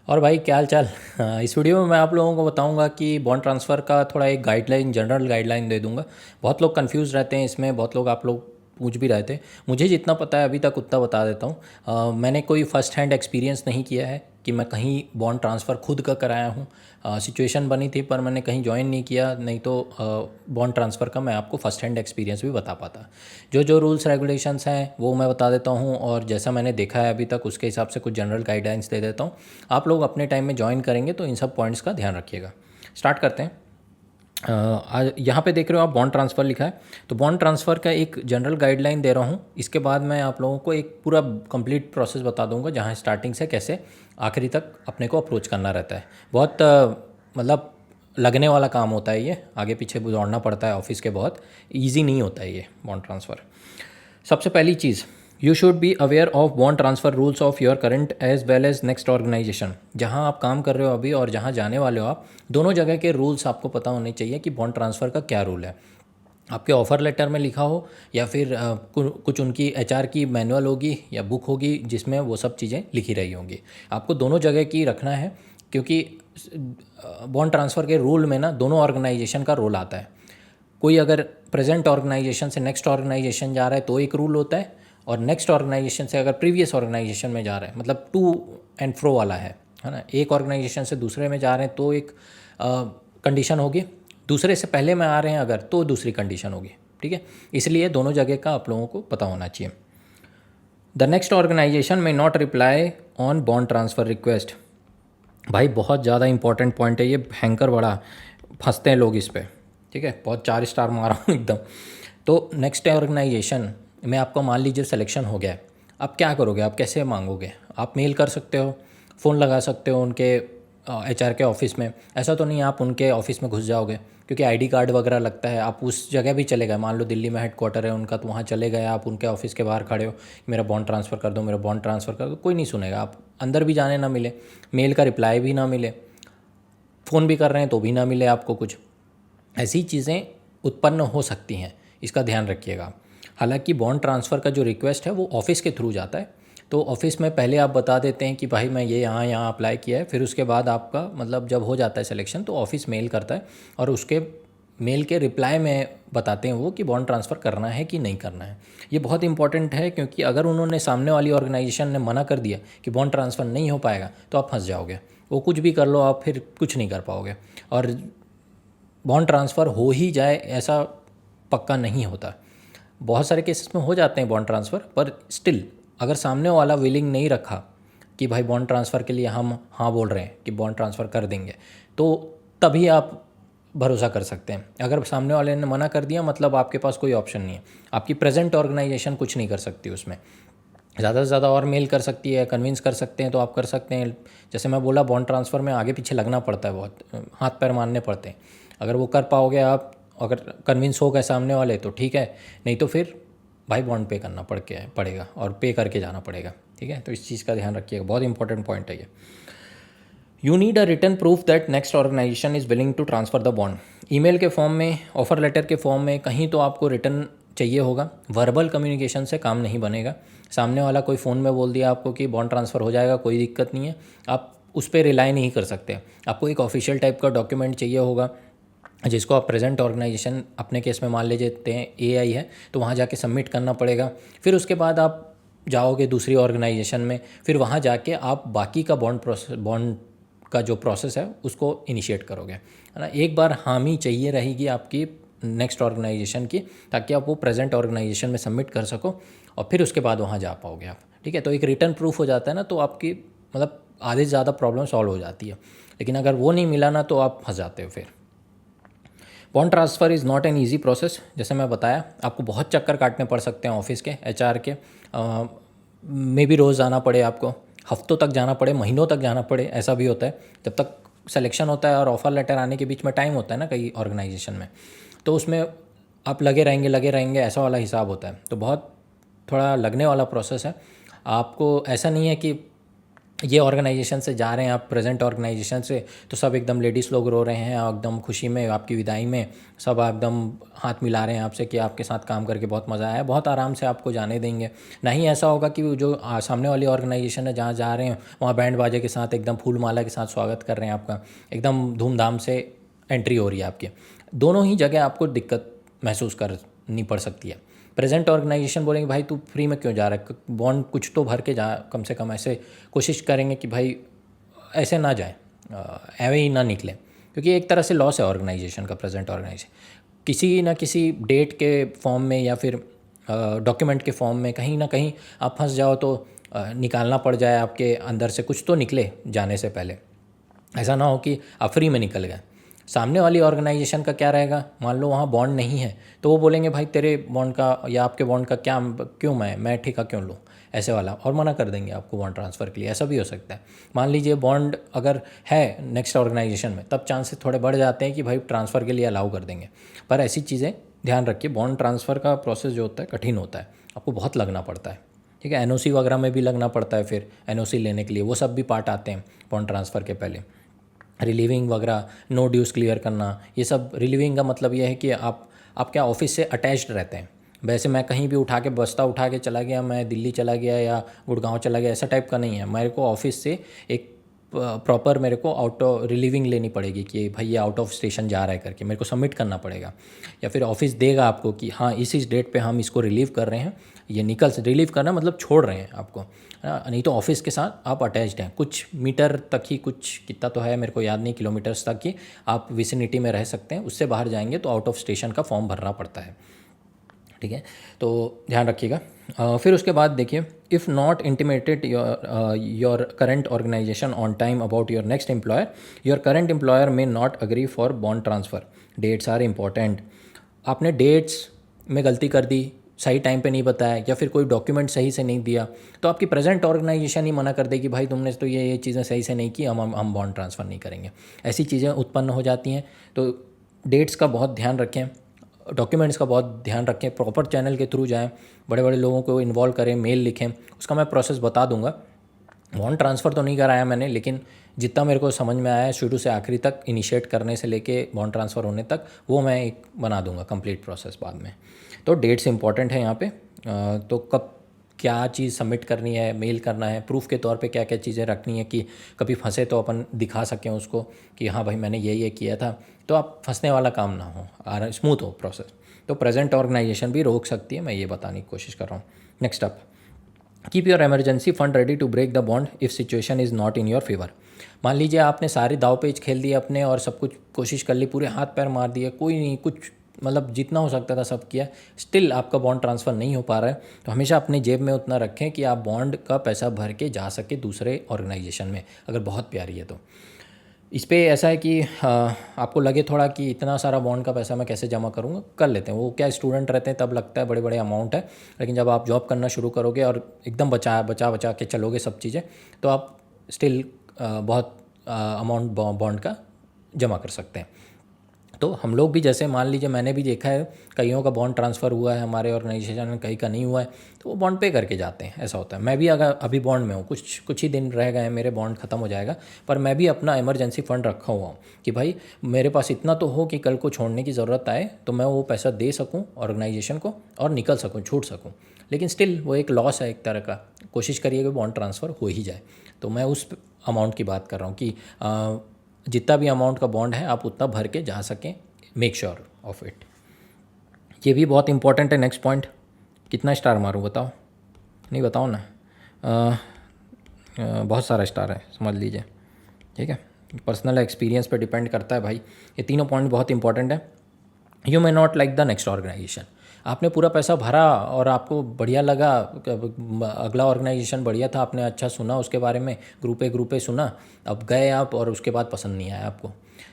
और भाई क्या हाल चाल। इस वीडियो में मैं आप लोगों को बताऊंगा कि बॉन्ड ट्रांसफ़र का थोड़ा एक गाइडलाइन, जनरल गाइडलाइन दे दूंगा। बहुत लोग कंफ्यूज रहते हैं इसमें, बहुत लोग आप लोग पूछ भी रहे थे। मुझे जितना पता है अभी तक उतना बता देता हूँ। मैंने कोई फ़र्स्ट हैंड एक्सपीरियंस नहीं किया है कि मैं कहीं बॉन्ड ट्रांसफ़र खुद का कराया हूँ। सिचुएशन बनी थी पर मैंने कहीं ज्वाइन नहीं किया, नहीं तो बॉन्ड ट्रांसफ़र का मैं आपको फ़र्स्ट हैंड एक्सपीरियंस भी बता पाता। जो जो रूल्स रेगुलेशंस हैं वो मैं बता देता हूँ, और जैसा मैंने देखा है अभी तक उसके हिसाब से कुछ जनरल गाइडलाइंस दे देता हूँ। आप लोग अपने टाइम में ज्वाइन करेंगे तो इन सब पॉइंट्स का ध्यान रखिएगा। स्टार्ट करते हैं। यहाँ पे देख रहे हो आप बॉन्ड ट्रांसफ़र लिखा है, तो बॉन्ड ट्रांसफ़र का एक जनरल गाइडलाइन दे रहा हूँ। इसके बाद मैं आप लोगों को एक पूरा कंप्लीट प्रोसेस बता दूंगा, जहाँ स्टार्टिंग से कैसे आखिरी तक अपने को अप्रोच करना रहता है। बहुत मतलब लगने वाला काम होता है ये, आगे पीछे दौड़ना पड़ता है ऑफिस के, बहुत ईजी नहीं होता है ये बॉन्ड ट्रांसफ़र। सबसे पहली चीज़, you should be aware of bond transfer rules of your current as well as next organization. जहाँ आप काम कर रहे हो अभी और जहाँ जाने वाले हो आप, दोनों जगह के रूल्स आपको पता होने चाहिए कि बॉन्ड ट्रांसफ़र का क्या रूल है। आपके ऑफ़र लेटर में लिखा हो या फिर कुछ उनकी एचआर की मैनुअल होगी या बुक होगी जिसमें वो सब चीज़ें लिखी रही होंगी। आपको दोनों जगह की रखना है, क्योंकि बॉन्ड ट्रांसफ़र के रूल में ना दोनों ऑर्गेनाइजेशन का रोल आता है। कोई अगर प्रेजेंट ऑर्गेनाइजेशन से नेक्स्ट ऑर्गेनाइजेशन जा रहा है तो एक रूल होता है, और नेक्स्ट ऑर्गेनाइजेशन से अगर प्रीवियस ऑर्गेनाइजेशन में जा रहा है, मतलब टू एंड फ्रो वाला है ना। एक ऑर्गेनाइजेशन से दूसरे में जा रहे हैं तो एक कंडीशन होगी, दूसरे से पहले में आ रहे हैं अगर तो दूसरी कंडीशन होगी। ठीक है, इसलिए दोनों जगह का आप लोगों को पता होना चाहिए। द नेक्स्ट ऑर्गेनाइजेशन में not reply on bond transfer request. भाई बहुत ज़्यादा इंपॉर्टेंट पॉइंट है ये, भयंकर बड़ा फंसते हैं लोग इस पे। ठीक है, बहुत 4 स्टार मारा हूँ एकदम। तो नेक्स्ट ऑर्गेनाइजेशन में आपका मान लीजिए सिलेक्शन हो गया है, आप क्या करोगे, आप कैसे मांगोगे? आप मेल कर सकते हो, फ़ोन लगा सकते हो उनके एचआर के ऑफिस में। ऐसा तो नहीं आप उनके ऑफिस में घुस जाओगे, क्योंकि आईडी कार्ड वगैरह लगता है। आप उस जगह भी चले गए, मान लो दिल्ली में हेडक्वार्टर है उनका, तो वहाँ चले गए आप, उनके ऑफिस के बाहर खड़े हो, मेरा बॉन्ड ट्रांसफ़र कर दो, मेरा बॉन्ड ट्रांसफ़र कर दो, कोई नहीं सुनेगा। आप अंदर भी जाने ना मिले, मेल का रिप्लाई भी ना मिले, फ़ोन भी कर रहे हैं तो भी ना मिले आपको कुछ, ऐसी चीज़ें उत्पन्न हो सकती हैं, इसका ध्यान रखिएगा। हालांकि बॉन्ड ट्रांसफ़र का जो रिक्वेस्ट है वो ऑफिस के थ्रू जाता है, तो ऑफिस में पहले आप बता देते हैं कि भाई मैं ये यहाँ यहाँ अप्लाई किया है, फिर उसके बाद आपका मतलब जब हो जाता है सिलेक्शन तो ऑफिस मेल करता है, और उसके मेल के रिप्लाई में बताते हैं वो कि बॉन्ड ट्रांसफ़र करना है कि नहीं करना है। ये बहुत इंपॉर्टेंट है, क्योंकि अगर उन्होंने, सामने वाली ऑर्गेनाइजेशन ने मना कर दिया कि बॉन्ड ट्रांसफ़र नहीं हो पाएगा, तो आप फंस जाओगे। वो कुछ भी कर लो आप, फिर कुछ नहीं कर पाओगे। और बॉन्ड ट्रांसफ़र हो ही जाए ऐसा पक्का नहीं होता। बहुत सारे केसेस में हो जाते हैं बॉन्ड ट्रांसफ़र, पर स्टिल अगर सामने वाला विलिंग नहीं रखा कि भाई बॉन्ड ट्रांसफ़र के लिए हम हाँ बोल रहे हैं कि बॉन्ड ट्रांसफ़र कर देंगे, तो तभी आप भरोसा कर सकते हैं। अगर सामने वाले ने मना कर दिया, मतलब आपके पास कोई ऑप्शन नहीं है, आपकी प्रेजेंट ऑर्गेनाइजेशन कुछ नहीं कर सकती उसमें। ज़्यादा से ज़्यादा और मेल कर सकती है, कन्विंस कर सकते हैं तो आप कर सकते हैं। जैसे मैं बोला, बॉन्ड ट्रांसफ़र में आगे पीछे लगना पड़ता है, बहुत हाथ पैर मारने पड़ते हैं। अगर वो कर पाओगे आप, अगर कन्विंस हो गए सामने वाले तो ठीक है, नहीं तो फिर भाई बॉन्ड पे करना पड़ेगा और पे करके जाना पड़ेगा। ठीक है, तो इस चीज़ का ध्यान रखिएगा, बहुत इंपॉर्टेंट पॉइंट है ये। You need a written proof that next organisation is willing to transfer the bond. Email के फॉर्म में, ऑफर लेटर के फॉर्म में, कहीं तो आपको रिटर्न चाहिए होगा। वर्बल कम्युनिकेशन से काम नहीं बनेगा। सामने वाला कोई फ़ोन में बोल दिया आपको कि बॉन्ड ट्रांसफ़र हो जाएगा, कोई दिक्कत नहीं है, आप उस पर रिलाई नहीं कर सकते। आपको एक ऑफिशियल टाइप का डॉक्यूमेंट चाहिए होगा, जिसको आप प्रेजेंट ऑर्गेनाइजेशन, अपने केस में मान लीजिए हैं एआई है, तो वहाँ जाके सबमिट करना पड़ेगा। फिर उसके बाद आप जाओगे दूसरी ऑर्गेनाइजेशन में, फिर वहाँ जाके आप बाकी का बॉन्ड का जो प्रोसेस है उसको इनिशिएट करोगे, है ना। एक बार हामी चाहिए रहेगी आपकी नेक्स्ट ऑर्गेनाइजेशन की, ताकि आप वो प्रेजेंट ऑर्गेनाइजेशन में सबमिट कर सको, और फिर उसके बाद वहाँ जा पाओगे आप। ठीक है, तो एक रिटर्न प्रूफ हो जाता है ना, तो आपकी मतलब आधे से ज़्यादा प्रॉब्लम सॉल्व हो जाती है। लेकिन अगर वो नहीं मिला ना, तो आप फंस जाते हो फिर। Bond transfer is not an easy process. जैसे मैं बताया, आपको बहुत चक्कर काटने पड़ सकते हैं ऑफिस के, एचआर के, में भी रोज़ जाना पड़े आपको, हफ्तों तक जाना पड़े, महीनों तक जाना पड़े, ऐसा भी होता है। जब तक सिलेक्शन होता है और ऑफ़र लेटर आने के बीच में टाइम होता है ना कई ऑर्गेनाइजेशन में, तो उसमें आप लगे रहेंगे, ऐसा वाला हिसाब होता है। तो बहुत थोड़ा लगने वाला प्रोसेस है। आपको ऐसा नहीं है कि ये ऑर्गेनाइजेशन से जा रहे हैं आप प्रेजेंट ऑर्गेनाइजेशन से, तो सब एकदम लेडीज़ लोग रो रहे हैं और एकदम खुशी में आपकी विदाई में सब एकदम हाथ मिला रहे हैं आपसे कि आपके साथ काम करके बहुत मज़ा आया, बहुत आराम से आपको जाने देंगे। नहीं ऐसा होगा कि वो जो सामने वाली ऑर्गेनाइजेशन है जहाँ जा रहे हैं वहाँ बैंड बाजे के साथ एकदम फूल माला के साथ स्वागत कर रहे हैं आपका, एकदम धूमधाम से एंट्री हो रही है आपकी। दोनों ही जगह आपको दिक्कत महसूस करनी पड़ सकती है। प्रेजेंट ऑर्गेनाइजेशन बोलेंगे भाई तू फ्री में क्यों जा रहा है, बॉन्ड कुछ तो भर के जा, कम से कम ऐसे कोशिश करेंगे कि भाई ऐसे ना जाए, ऐवे ही ना निकले, क्योंकि एक तरह से लॉस है ऑर्गेनाइजेशन का। प्रेजेंट ऑर्गेनाइजेशन किसी ना किसी डेट के फॉर्म में या फिर डॉक्यूमेंट के फॉर्म में कहीं ना कहीं आप फंस जाओ तो निकालना पड़ जाए, आपके अंदर से कुछ तो निकले जाने से पहले। ऐसा ना हो कि आप फ्री में निकल गए। सामने वाली ऑर्गेनाइजेशन का क्या रहेगा, मान लो वहाँ बॉन्ड नहीं है तो वो बोलेंगे भाई तेरे बॉन्ड का या आपके बॉन्ड का क्या, क्यों मैं ठेका क्यों लूँ, ऐसे वाला, और मना कर देंगे आपको बॉन्ड ट्रांसफ़र के लिए। ऐसा भी हो सकता है। मान लीजिए बॉन्ड अगर है नेक्स्ट ऑर्गेनाइजेशन में, तब चांसेस थोड़े बढ़ जाते हैं कि भाई ट्रांसफ़र के लिए अलाउ कर देंगे। पर ऐसी चीज़ें ध्यान रखिए, बॉन्ड ट्रांसफ़र का प्रोसेस जो होता है कठिन होता है, आपको बहुत लगना पड़ता है। ठीक है, एनओसी वगैरह में भी लगना पड़ता है, फिर एनओसी लेने के लिए वो सब भी पार्ट आते हैं बॉन्ड ट्रांसफ़र के पहले। रिलीविंग वगैरह, नो ड्यूज़ क्लियर करना, ये सब। रिलीविंग का मतलब ये है कि आप क्या ऑफिस से अटैच्ड रहते हैं। वैसे मैं कहीं भी उठा के बस्ता उठा के चला गया, मैं दिल्ली चला गया या गुड़गांव चला गया, ऐसा टाइप का नहीं है। मेरे को ऑफिस से एक प्रॉपर मेरे को आउट ऑफ रिलीविंग लेनी पड़ेगी कि भाई ये आउट ऑफ स्टेशन जा रहा है करके मेरे को सबमिट करना पड़ेगा, या फिर ऑफिस देगा आपको कि हाँ इस डेट पे हम इसको रिलीव कर रहे हैं। ये रिलीव करना मतलब छोड़ रहे हैं आपको, नहीं तो ऑफिस के साथ आप अटैच्ड हैं, कुछ मीटर तक ही, कुछ कितना तो है मेरे को याद नहीं, किलोमीटर्स तक ही आप विसिनिटी में रह सकते हैं। उससे बाहर जाएंगे तो आउट ऑफ स्टेशन का फॉर्म भरना पड़ता है। ठीक है, तो ध्यान रखिएगा। फिर उसके बाद देखिए, if not intimated your current organisation on time about your next employer, your current employer may not agree for bond transfer. Dates are important. आपने डेट्स में गलती कर दी, सही टाइम पे नहीं बताया, या फिर कोई डॉक्यूमेंट सही से नहीं दिया, तो आपकी प्रेजेंट ऑर्गेनाइजेशन ही मना कर देगी भाई तुमने तो ये चीज़ें सही से नहीं की, हम बॉन्ड ट्रांसफ़र नहीं करेंगे। ऐसी चीज़ें उत्पन्न हो जाती हैं। तो डेट्स का बहुत ध्यान रखें, डॉक्यूमेंट्स का बहुत ध्यान रखें, प्रॉपर चैनल के थ्रू जाएं, बड़े बड़े लोगों को इन्वॉल्व करें, मेल लिखें। उसका मैं प्रोसेस बता दूंगा। बॉन्ड ट्रांसफ़र तो नहीं कराया मैंने, लेकिन जितना मेरे को समझ में आया शुरू से आखिरी तक, इनिशिएट करने से लेके बॉन्ड ट्रांसफ़र होने तक, वो मैं एक बना दूंगा कंप्लीट प्रोसेस बाद में। तो डेट्स इंपॉर्टेंट है यहाँ पे। तो कब क्या चीज़ सबमिट करनी है, मेल करना है, प्रूफ के तौर पे क्या क्या चीज़ें रखनी है कि कभी फंसे तो अपन दिखा सकें उसको कि हाँ भाई मैंने ये किया था, तो आप फंसने वाला काम ना हो और स्मूथ हो प्रोसेस। तो प्रेजेंट ऑर्गेनाइजेशन भी रोक सकती है, मैं ये बताने की कोशिश कर रहा हूँ। Next up, keep your emergency fund ready to break the bond if situation is not in your favour. मान लीजिए आपने सारे दाव पेच खेल दिए अपने और सब कुछ कोशिश कर ली, पूरे हाथ पैर मार दिए, कोई नहीं, कुछ मतलब जितना हो सकता था सब किया, स्टिल आपका बॉन्ड ट्रांसफ़र नहीं हो पा रहा है, तो हमेशा अपने जेब में उतना रखें कि आप बॉन्ड का पैसा भर के जा सके दूसरे ऑर्गेनाइजेशन में, अगर बहुत प्यारी है तो। इस पे ऐसा है कि आपको लगे थोड़ा कि इतना सारा बॉन्ड का पैसा मैं कैसे जमा करूँगा, कर लेते हैं। वो क्या स्टूडेंट रहते हैं तब लगता है बड़े बड़े अमाउंट है, लेकिन जब आप जॉब करना शुरू करोगे और एकदम बचा के चलोगे सब चीज़ें, तो आप स्टिल बहुत अमाउंट बॉन्ड का जमा कर सकते हैं। तो हम लोग भी, जैसे मान लीजिए मैंने भी देखा है कईयों का बॉन्ड ट्रांसफ़र हुआ है हमारे ऑर्गेनाइजेशन में, कहीं का नहीं हुआ है, तो वो बॉन्ड पे करके जाते हैं। ऐसा होता है। मैं भी अगर अभी बॉन्ड में हूँ, कुछ ही दिन रह गए हैं, मेरे बॉन्ड ख़त्म हो जाएगा, पर मैं भी अपना इमरजेंसी फ़ंड रखा हुआ हूँ कि भाई मेरे पास इतना तो हो कि कल को छोड़ने की ज़रूरत आए तो मैं वो पैसा दे सकूँ ऑर्गेनाइजेशन को और निकल सकूँ, छूट सकूँ। लेकिन स्टिल वो एक लॉस है एक तरह का। कोशिश करिए कि बॉन्ड ट्रांसफ़र हो ही जाए। तो मैं उस अमाउंट की बात कर रहा हूँ कि जितना भी अमाउंट का बॉन्ड है आप उतना भर के जा सकें, मेक श्योर ऑफ इट। ये भी बहुत इंपॉर्टेंट है। नेक्स्ट पॉइंट, कितना स्टार मारूं बताओ, नहीं बताओ ना, बहुत सारा स्टार है समझ लीजिए। ठीक है, पर्सनल एक्सपीरियंस पे डिपेंड करता है भाई। ये तीनों पॉइंट बहुत इंपॉर्टेंट है। You may not like the next organisation. आपने पूरा पैसा भरा और आपको बढ़िया लगा, अगला ऑर्गेनाइजेशन बढ़िया था, आपने अच्छा सुना उसके बारे में, ग्रुपे सुना, अब गए आप और उसके बाद पसंद नहीं आया आपको।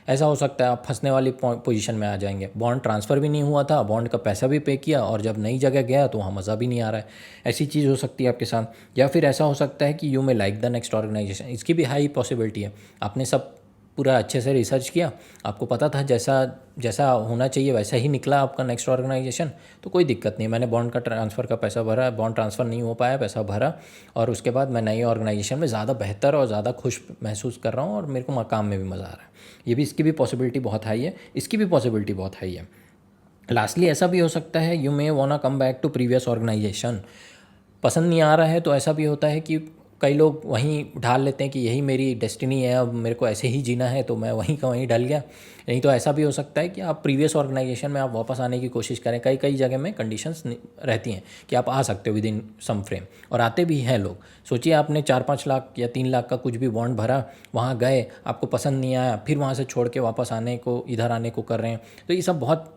ऐसा हो सकता है आप फंसने वाली पोजीशन में आ जाएंगे। बॉन्ड ट्रांसफ़र भी नहीं हुआ था, बॉन्ड का पैसा भी पे किया और जब नई जगह गया तो वहाँ मज़ा भी नहीं आ रहा है। ऐसी चीज़ हो सकती है आपके साथ। या फिर ऐसा हो सकता है कि you may like the next organisation, इसकी भी हाई पॉसिबिलिटी है। आपने सब पूरा अच्छे से रिसर्च किया, आपको पता था जैसा जैसा होना चाहिए वैसा ही निकला आपका नेक्स्ट ऑर्गेनाइजेशन, तो कोई दिक्कत नहीं। मैंने बॉन्ड का ट्रांसफ़र का पैसा भरा, बॉन्ड ट्रांसफ़र नहीं हो पाया, पैसा भरा, और उसके बाद मैं नई ऑर्गेनाइजेशन में ज़्यादा बेहतर और ज़्यादा खुश महसूस कर रहा हूँ, और मेरे को काम में भी मज़ा आ रहा है। ये भी, इसकी भी पॉसिबिलिटी बहुत हाई है, इसकी भी पॉसिबिलिटी बहुत हाई है। लास्टली ऐसा भी हो सकता है, you may wanna come back to previous organisation. पसंद नहीं आ रहा है तो ऐसा भी होता है कि कई लोग वहीं ढाल लेते हैं कि यही मेरी डेस्टिनी है, अब मेरे को ऐसे ही जीना है, तो मैं वहीं का वहीं ढल गया। नहीं तो ऐसा भी हो सकता है कि आप प्रीवियस ऑर्गेनाइजेशन में आप वापस आने की कोशिश करें। कई कई जगह में कंडीशंस रहती हैं कि आप आ सकते हो विद इन सम फ्रेम, और आते भी हैं लोग। सोचिए आपने 4-5 लाख या 3 लाख का कुछ भी बॉन्ड भरा, वहाँ गए, आपको पसंद नहीं आया, फिर वहाँ से छोड़ के वापस आने को, इधर आने को कर रहे हैं, तो ये सब बहुत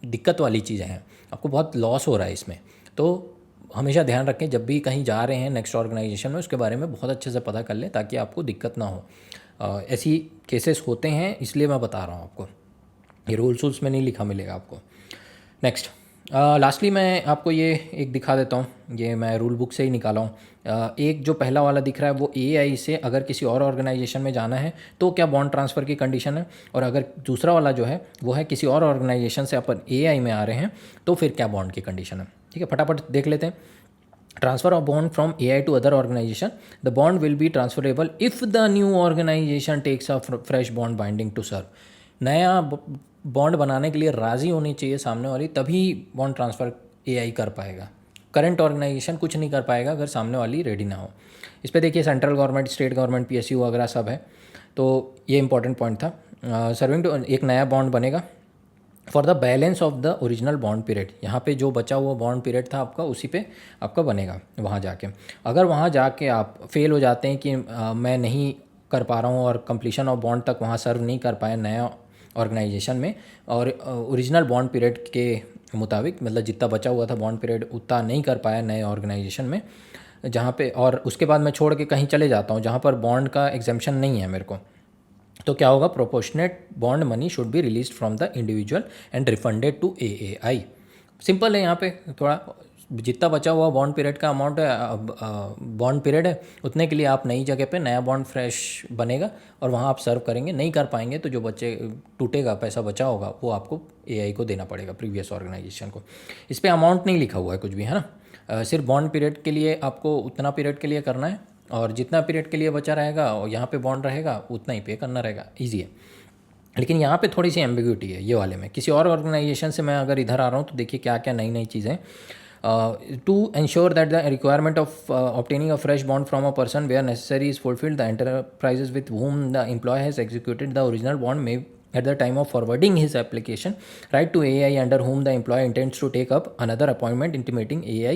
दिक्कत वाली चीज़ें हैं, आपको बहुत लॉस हो रहा है इसमें। तो हमेशा ध्यान रखें, जब भी कहीं जा रहे हैं नेक्स्ट ऑर्गेनाइजेशन में, उसके बारे में बहुत अच्छे से पता कर लें ताकि आपको दिक्कत ना हो। ऐसी केसेस होते हैं, इसलिए मैं बता रहा हूँ आपको, ये रूल्स में नहीं लिखा मिलेगा आपको। नेक्स्ट, लास्टली मैं आपको ये एक दिखा देता हूँ, ये मैं रूल बुक से ही निकाला हूँ। एक जो पहला वाला दिख रहा है वो एआई से अगर किसी और ऑर्गेनाइजेशन में जाना है तो क्या बॉन्ड ट्रांसफ़र की कंडीशन है, और अगर दूसरा वाला जो है वो है किसी और ऑर्गेनाइजेशन से अपन एआई में आ रहे हैं तो फिर क्या बॉन्ड की कंडीशन है। ठीक है, फटाफट देख लेते हैं। Transfer of bond from AI to other organisation, the bond will be transferable if the new organisation takes a fresh bond binding to serve. नया बॉन्ड बनाने के लिए राज़ी होनी चाहिए सामने वाली, तभी बॉन्ड ट्रांसफ़र एआई कर पाएगा। करंट ऑर्गेनाइजेशन कुछ नहीं कर पाएगा अगर सामने वाली रेडी ना हो। इस पर देखिए, central government, state government, PSU वगैरह सब है, तो ये इंपॉर्टेंट पॉइंट था। सर्विंग टू, एक नया बॉन्ड बनेगा for the balance of the original bond period. यहाँ पे जो बचा हुआ बॉन्ड पीरियड था आपका, उसी पे आपका बनेगा वहाँ जाके। अगर वहाँ जाके आप फेल हो जाते हैं कि मैं नहीं कर पा रहा हूँ और कंप्लीशन ऑफ बॉन्ड तक वहाँ सर्व नहीं कर पाए नया ऑर्गेनाइजेशन में, और ओरिजिनल बॉन्ड पीरियड के मुताबिक, मतलब जितना बचा हुआ था बॉन्ड पीरियड उतना नहीं कर पाया नए ऑर्गेनाइजेशन में जहाँ पे, और उसके बाद मैं छोड़ के कहीं चले जाता हूँ जहाँ पर बॉन्ड का एग्जेम्पशन नहीं है मेरे को, तो क्या होगा, proportionate bond money should be release from the individual and refunded to AAI. Simple है, यहाँ पे थोड़ा जितना बचा हुआ बॉन्ड पीरियड का अमाउंट है, बॉन्ड पीरियड है, उतने के लिए आप नई जगह पे नया बॉन्ड फ्रेश बनेगा और वहाँ आप सर्व करेंगे। नहीं कर पाएंगे तो जो बच्चे टूटेगा, पैसा बचा होगा, वो आपको एआई को देना पड़ेगा, प्रीवियस ऑर्गेनाइजेशन को। इस पर अमाउंट नहीं लिखा हुआ है कुछ भी, है ना। सिर्फ बॉन्ड पीरियड के लिए आपको उतना पीरियड के लिए करना है, और जितना पीरियड के लिए बचा रहेगा और यहाँ पे बॉन्ड रहेगा उतना ही पे करना रहेगा। ईजी है, लेकिन यहाँ पे थोड़ी सी एम्बिग्यूटी है ये वाले में। किसी और ऑर्गेनाइजेशन से मैं अगर इधर आ रहा हूँ तो देखिए क्या क्या नई नई चीज़ें। To ensure that the requirement of obtaining a fresh bond from a person where necessary is fulfilled, the enterprises with whom the employee has executed the original bond may at the time of forwarding his application write to AI under whom the employee intends to take up another appointment intimating AI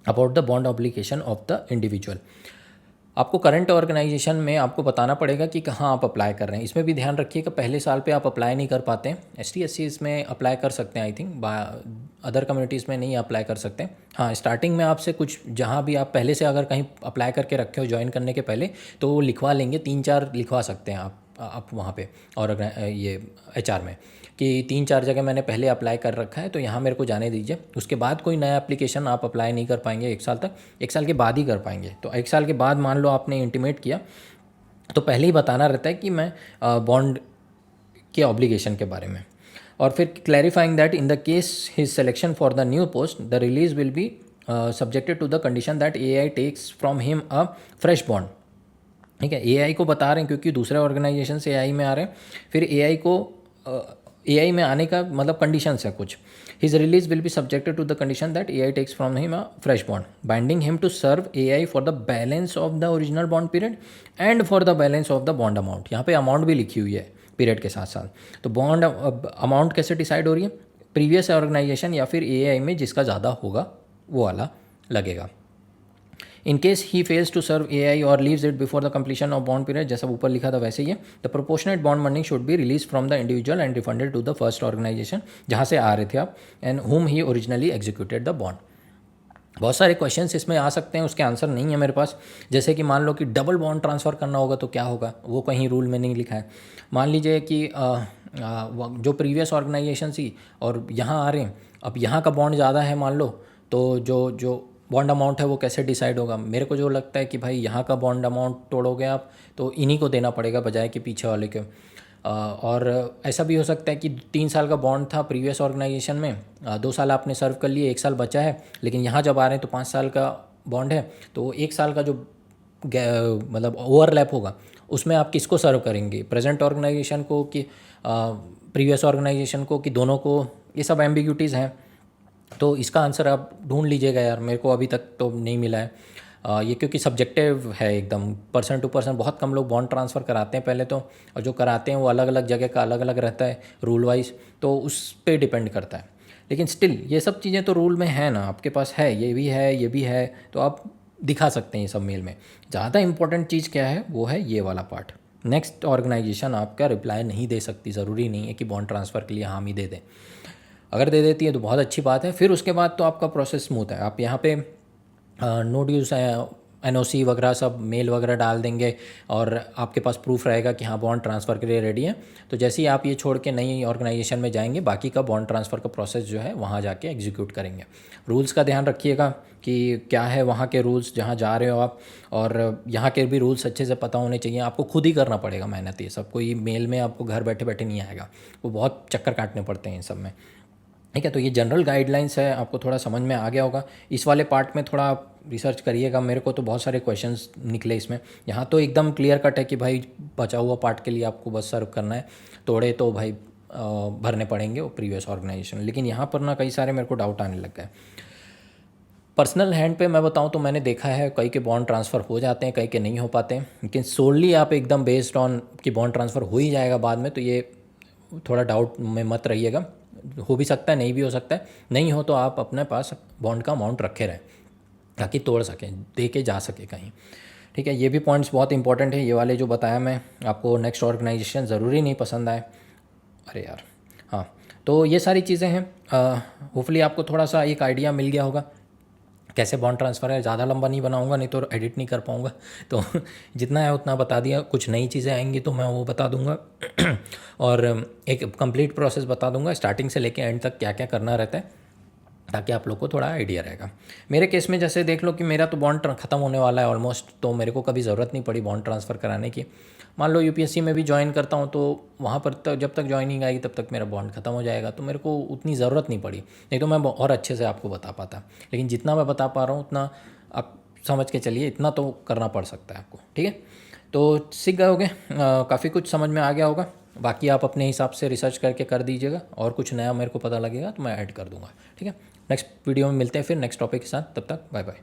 about the bond obligation of the individual। आपको current organisation में आपको बताना पड़ेगा कि कहाँ आप apply कर रहे हैं। इसमें भी ध्यान रखिए कि पहले साल पे आप अप्लाई नहीं कर पाते हैं। ST SC इसमें अप्लाई कर सकते हैं, आई थिंक अदर कम्युनिटीज़ में नहीं अप्लाई कर सकते। हाँ, स्टार्टिंग में आपसे कुछ, जहाँ भी आप पहले से अगर कहीं अप्लाई करके रखे हो ज्वाइन करने के पहले, तो वो लिखवा लेंगे, 3-4 लिखवा सकते हैं आप वहाँ पे, और ये HR में, कि 3-4 जगह मैंने पहले अप्लाई कर रखा है तो यहाँ मेरे को जाने दीजिए। उसके बाद कोई नया एप्लीकेशन आप अप्लाई नहीं कर पाएंगे 1 साल तक, 1 साल के बाद ही कर पाएंगे। तो 1 साल के बाद मान लो आपने इंटीमेट किया तो पहले ही बताना रहता है कि मैं बॉन्ड के ऑब्लिगेशन के बारे में, और फिर clarifying that in the case his selection for the new post the release will be subjected to the condition that AI takes from him a fresh bond. ठीक है, AI को बता रहे हैं क्योंकि दूसरे ऑर्गेनाइजेशन से AI में आ रहे हैं, फिर AI को AI में आने का मतलब कंडीशंस है कुछ। His release will be subjected to the condition that AI takes from him a fresh bond binding him to serve AI for the balance of the original bond period and for the balance of the bond amount. यहाँ पे amount भी लिखी हुई है period के साथ साथ। तो बॉन्ड अमाउंट कैसे डिसाइड हो रही है, प्रीवियस ऑर्गेनाइजेशन या फिर AI में जिसका ज़्यादा होगा वो वाला लगेगा। In case he fails to serve AI और leaves it before the completion of bond period, जैसा ऊपर लिखा था वैसे ही है, the proportionate bond money should be release from the individual and refunded to the first organisation जहाँ से आ रहे थे आप, and whom he originally executed the bond. बहुत सारे क्वेश्चंस इसमें आ सकते हैं, उसके आंसर नहीं है मेरे पास। जैसे कि मान लो कि डबल बॉन्ड ट्रांसफ़र करना होगा तो क्या होगा, वो कहीं रूल में नहीं लिखा है। मान लीजिए कि जो प्रीवियस ऑर्गेनाइजेशन थी और यहाँ आ रहे हैं, अब यहाँ का बॉन्ड ज़्यादा है मान लो, तो जो बॉन्ड अमाउंट है वो कैसे डिसाइड होगा? मेरे को जो लगता है कि भाई यहाँ का बॉन्ड अमाउंट तोड़ोगे आप तो इन्हीं को देना पड़ेगा बजाय कि पीछे वाले के। और ऐसा भी हो सकता है कि 3 साल का बॉन्ड था प्रीवियस ऑर्गेनाइजेशन में, 2 साल आपने सर्व कर लिए, 1 साल बचा है, लेकिन यहाँ जब आ रहे हैं तो 5 साल का बॉन्ड है, तो 1 साल का जो मतलब ओवरलैप होगा उसमें आप किसको सर्व करेंगे, प्रेजेंट ऑर्गेनाइजेशन को कि प्रीवियस ऑर्गेनाइजेशन को, कि दोनों को? ये सब एम्बिग्यूटीज़ हैं। तो इसका आंसर आप ढूंढ लीजिएगा यार, मेरे को अभी तक तो नहीं मिला है। ये क्योंकि सब्जेक्टिव है एकदम, पर्सन टू पर्सन। बहुत कम लोग बॉन्ड ट्रांसफ़र कराते हैं पहले तो, और जो कराते हैं वो अलग अलग जगह का अलग अलग रहता है रूल वाइज, तो उस पर डिपेंड करता है। लेकिन स्टिल ये सब चीज़ें तो रूल में है ना, आपके पास है, ये भी है, ये भी है, तो आप दिखा सकते हैं ये सब मेल में। ज़्यादा इंपॉर्टेंट चीज़ क्या है वो है ये वाला पार्ट। नेक्स्ट ऑर्गेनाइजेशन आपका रिप्लाई नहीं दे सकती, ज़रूरी नहीं है कि बॉन्ड ट्रांसफ़र के लिए हामी दे दें। अगर दे देती है तो बहुत अच्छी बात है, फिर उसके बाद तो आपका प्रोसेस स्मूथ है। आप यहाँ पे नो ड्यूज़ NOC वगैरह सब मेल वगैरह डाल देंगे और आपके पास प्रूफ रहेगा कि हाँ बॉन्ड ट्रांसफ़र के लिए रेडी है। तो जैसे ही आप ये छोड़ के नई ऑर्गेनाइजेशन में जाएंगे, बाकी का बॉन्ड ट्रांसफ़र का प्रोसेस जो है वहाँ जाके एग्जीक्यूट करेंगे। रूल्स का ध्यान रखिएगा कि क्या है वहाँ के रूल्स जहाँ जा रहे हो आप, और यहाँ के भी रूल्स अच्छे से पता होने चाहिए। आपको खुद ही करना पड़ेगा मेहनत, ये सब कोई मेल में आपको घर बैठे बैठे नहीं आएगा, वो बहुत चक्कर काटने पड़ते हैं इन सब में। ठीक है, तो ये जनरल गाइडलाइंस है, आपको थोड़ा समझ में आ गया होगा। इस वाले पार्ट में थोड़ा आप रिसर्च करिएगा, मेरे को तो बहुत सारे क्वेश्चंस निकले इसमें। यहाँ तो एकदम क्लियर कट है कि भाई बचा हुआ पार्ट के लिए आपको बस सर्व करना है, तोड़े तो भाई भरने पड़ेंगे वो प्रीवियस ऑर्गेनाइजेशन। लेकिन यहाँ पर ना कई सारे मेरे को डाउट आने लग गए। पर्सनल हैंड पे मैं बताऊँ तो मैंने देखा है कई के बॉन्ड ट्रांसफ़र हो जाते हैं, कई के नहीं हो पाते हैं। लेकिन सोलली आप एकदम बेस्ड ऑन कि बॉन्ड ट्रांसफ़र हो ही जाएगा बाद में, तो ये थोड़ा डाउट में मत रहिएगा। हो भी सकता है, नहीं भी हो सकता है। नहीं हो तो आप अपने पास बॉन्ड का अमाउंट रखे रहें ताकि तोड़ सकें, दे के जा सके कहीं। ठीक है, ये भी पॉइंट्स बहुत इंपॉर्टेंट है, ये वाले जो बताया मैं आपको। नेक्स्ट ऑर्गेनाइजेशन ज़रूरी नहीं पसंद आए, अरे यार हाँ, तो ये सारी चीज़ें हैं। होपफुली आपको थोड़ा सा एक आइडिया मिल गया होगा कैसे बॉन्ड ट्रांसफ़र है। ज़्यादा लंबा नहीं बनाऊंगा, नहीं तो एडिट नहीं कर पाऊंगा, तो जितना है उतना बता दिया। कुछ नई चीज़ें आएंगी तो मैं वो बता दूंगा और एक कंप्लीट प्रोसेस बता दूंगा स्टार्टिंग से लेके एंड तक क्या क्या करना रहता है, ताकि आप लोग को थोड़ा आइडिया रहेगा। मेरे केस में जैसे देख लो कि मेरा तो बॉन्ड ख़त्म होने वाला है ऑलमोस्ट, तो मेरे को कभी ज़रूरत नहीं पड़ी बॉन्ड ट्रांसफ़र कराने की। मान लो UPSC में भी ज्वाइन करता हूँ तो वहाँ पर तक जब तक ज्वाइनिंग आएगी तब तक मेरा बॉन्ड ख़त्म हो जाएगा, तो मेरे को उतनी ज़रूरत नहीं पड़ी। नहीं तो मैं और अच्छे से आपको बता पाता, लेकिन जितना मैं बता पा रहा हूँ उतना आप समझ के चलिए, इतना तो करना पड़ सकता है आपको। ठीक है, तो सीख गए होगे, काफ़ी कुछ समझ में आ गया होगा। बाकी आप अपने हिसाब से रिसर्च करके कर दीजिएगा, और कुछ नया मेरे को पता लगेगा तो मैं ऐड कर दूंगा। ठीक है, नेक्स्ट वीडियो में मिलते हैं फिर नेक्स्ट टॉपिक के साथ, तब तक बाय बाय।